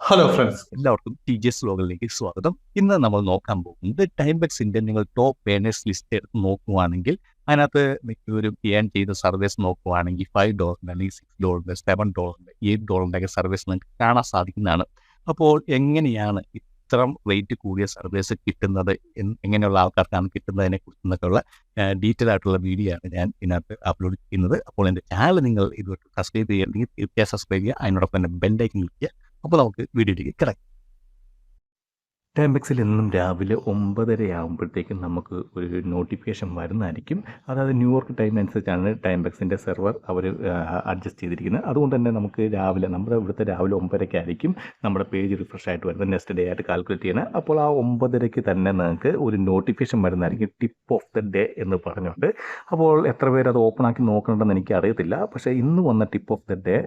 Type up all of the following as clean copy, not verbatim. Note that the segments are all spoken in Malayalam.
Hello friends. എല്ലാവർക്കും TGS വ്ലോഗിലേക്ക് സ്വാഗതം. ഇന്ന് നമ്മൾ നോക്കാൻ പോകുന്നത് ടൈംബെക്സിൻ്റെ നിങ്ങൾ ടോപ്പ് ഏണേഴ്സ് ലിസ്റ്റ് എടുത്ത് നോക്കുവാണെങ്കിൽ അതിനകത്ത് മിക്കവരും ഏൺ ചെയ്ത സർവീസ് നോക്കുവാണെങ്കിൽ $5 അല്ലെങ്കിൽ $6 $7 $8 സർവീസ് നിങ്ങൾക്ക് കാണാൻ സാധിക്കുന്നതാണ്. അപ്പോൾ എങ്ങനെയാണ് ഇത്തരം റേറ്റ് കൂടിയ സർവീസ് കിട്ടുന്നത്, എങ്ങനെയുള്ള ആൾക്കാർക്കാണ് കിട്ടുന്നതിനെ കുറിച്ചൊക്കെയുള്ള ഡീറ്റെയിൽ ആയിട്ടുള്ള വീഡിയോ ആണ് ഞാൻ ഇതിനകത്ത് അപ്ലോഡ് ചെയ്യുന്നത്. അപ്പോൾ എൻ്റെ ചാനൽ നിങ്ങൾ ഇതുവരെ സബ്സ്ക്രൈബ് ചെയ്യുകയാണെങ്കിൽ തീർച്ചയായും സബ്സ്ക്രൈബ് ചെയ്യുക, അതിനോടൊപ്പം തന്നെ ബെല്ലൈക്കൻ ക്ലിക്ക് ചെയ്യുക. അപ്പോൾ നമുക്ക് വീഡിയോയിലേക്ക് കിടക്കാം. ടൈംബെക്സിൽ എന്നും രാവിലെ 9:30 ആകുമ്പോഴത്തേക്കും നമുക്ക് ഒരു നോട്ടിഫിക്കേഷൻ വരുന്നതായിരിക്കും. അതായത് ന്യൂയോർക്ക് ടൈം അനുസരിച്ചാണ് ടൈംബെക്സിൻ്റെ സെർവർ അവർ അഡ്ജസ്റ്റ് ചെയ്തിരിക്കുന്നത്. അതുകൊണ്ട് തന്നെ നമുക്ക് നമ്മുടെ ഇവിടുത്തെ രാവിലെ 9:30 ആയിരിക്കും നമ്മുടെ പേജ് റിഫ്രഷ് ആയിട്ട് വരുന്നത്, നെക്സ്റ്റ് ഡേ ആയിട്ട് കാൽക്കുലേറ്റ് ചെയ്യുന്നത്. അപ്പോൾ ആ 9:30 തന്നെ നിങ്ങൾക്ക് ഒരു നോട്ടിഫിക്കേഷൻ വരുന്നതായിരിക്കും, ടിപ്പ് ഓഫ് ദ ഡേ എന്ന് പറഞ്ഞുകൊണ്ട്. അപ്പോൾ എത്ര പേര് അത് ഓപ്പൺ ആക്കി നോക്കണമെന്ന് എനിക്ക് അറിയത്തില്ല. പക്ഷേ ഇന്ന് വന്ന ടിപ്പ് ഓഫ് ദ ഡേ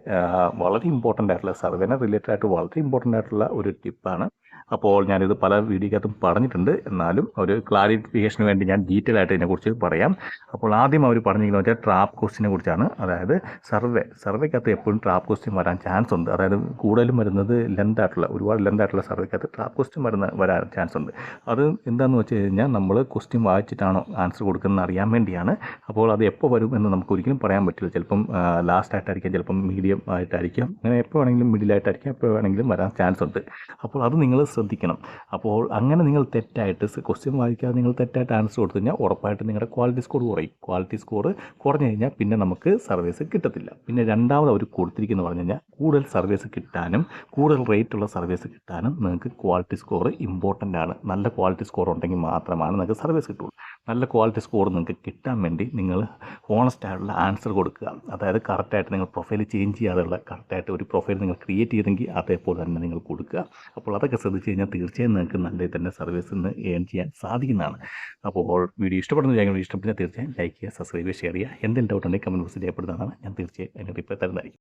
വളരെ ഇമ്പോർട്ടൻ്റ് ആയിട്ടുള്ള സർവേനെ റിലേറ്റഡ് ആയിട്ട് വളരെ ഇമ്പോർട്ടൻ്റ് ആയിട്ടുള്ള ഒരു ടിപ്പാണ്. അപ്പോൾ ഞാനിത് പല വീഡിയോക്കകത്തും പറഞ്ഞിട്ടുണ്ട്, എന്നാലും ഒരു ക്ലാരിഫിക്കേഷന് വേണ്ടി ഞാൻ ഡീറ്റെയിൽ ആയിട്ട് ഇതിനെക്കുറിച്ച് പറയാം. അപ്പോൾ ആദ്യം അവർ പറഞ്ഞിരിക്കുന്നത് വെച്ചാൽ ട്രാപ്പ് ക്വസ്റ്റിനെ കുറിച്ചാണ്. അതായത് സർവേക്കകത്ത് എപ്പോഴും ട്രാപ്പ് ക്വസ്റ്റ്യൻ വരാൻ ചാൻസ് ഉണ്ട്. അതായത് കൂടുതലും വരുന്നത് ഒരുപാട് ലെന്ത് ആയിട്ടുള്ള സർവേക്കകത്ത് ട്രാപ്പ് ക്വസ്റ്റ്യൻ വരാൻ ചാൻസ് ഉണ്ട്. അത് എന്താണെന്ന് വെച്ച് കഴിഞ്ഞാൽ നമ്മൾ ക്വസ്റ്റ്യൻ വായിച്ചിട്ടാണോ ആൻസർ കൊടുക്കുന്നത് അറിയാൻ വേണ്ടിയാണ്. അപ്പോൾ അത് എപ്പോൾ വരും എന്ന് നമുക്ക് ഒരിക്കലും പറയാൻ പറ്റില്ല. ചിലപ്പം ലാസ്റ്റ് ആയിട്ടായിരിക്കാം, ചിലപ്പം മീഡിയം ആയിട്ടായിരിക്കാം, അങ്ങനെ എപ്പോൾ വേണമെങ്കിലും മിഡിലായിട്ടായിരിക്കാം, എപ്പോൾ വേണമെങ്കിലും വരാൻ ചാൻസ് ഉണ്ട്. അപ്പോൾ അത് നിങ്ങൾ ശ്രദ്ധിക്കണം. അപ്പോൾ അങ്ങനെ നിങ്ങൾ തെറ്റായിട്ട് ക്വസ്റ്റ്യൻ വായിക്കാതെ നിങ്ങൾ തെറ്റായിട്ട് ആൻസർ കൊടുത്തു കഴിഞ്ഞാൽ ഉറപ്പായിട്ട് നിങ്ങളുടെ ക്വാളിറ്റി സ്കോർ കുറയും. ക്വാളിറ്റി സ്കോർ കുറഞ്ഞു കഴിഞ്ഞാൽ പിന്നെ നമുക്ക് സർവീസ് കിട്ടത്തില്ല. പിന്നെ രണ്ടാമത് അവർ കൊടുത്തിരിക്കുന്നത് പറഞ്ഞു കഴിഞ്ഞാൽ കൂടുതൽ സർവീസ് കിട്ടാനും കൂടുതൽ റേറ്റുള്ള സർവീസ് കിട്ടാനും നിങ്ങൾക്ക് ക്വാളിറ്റി സ്കോർ ഇമ്പോർട്ടൻ്റ് ആണ്. നല്ല ക്വാളിറ്റി സ്കോർ ഉണ്ടെങ്കിൽ മാത്രമാണ് നിങ്ങൾക്ക് സർവീസ് കിട്ടുള്ളൂ. നല്ല ക്വാളിറ്റി സ്കോർ നിങ്ങൾക്ക് കിട്ടാൻ വേണ്ടി നിങ്ങൾ ഹോണസ്റ്റ് ആയിട്ടുള്ള ആൻസർ കൊടുക്കുക. അതായത് കറക്റ്റായിട്ട് നിങ്ങൾ പ്രൊഫൈൽ ചേഞ്ച് ചെയ്യാതെയുള്ള കറക്റ്റായിട്ട് ഒരു പ്രൊഫൈൽ നിങ്ങൾ ക്രിയേറ്റ് ചെയ്തെങ്കിൽ അതേപോലെ തന്നെ നിങ്ങൾ കൊടുക്കുക. അപ്പോൾ അതൊക്കെ ശ്രദ്ധിച്ച് കഴിഞ്ഞാൽ തീർച്ചയായും നിങ്ങൾക്ക് നല്ല തന്നെ സർവീസിൽ നിന്ന് ഏൺ ചെയ്യാൻ സാധിക്കുന്നതാണ്. അപ്പോൾ വീഡിയോ ഇഷ്ടപ്പെടുന്ന ഞങ്ങൾ ഇഷ്ടപ്പെട്ടാൽ തീർച്ചയായും ലൈക്ക് ചെയ്യുക, സബ്സ്ക്രൈബ് ചെയ്യുക, ഷെയർ ചെയ്യുക. എന്തെങ്കിലും ഡൗട്ട് ഉണ്ടെങ്കിൽ കമൻറ്റ് ബോക്സിൽ രേഖപ്പെടുന്നതാണ്. ഞാൻ തീർച്ചയായും അതിന് റിപ്ലൈ തരുന്നതായിരിക്കും.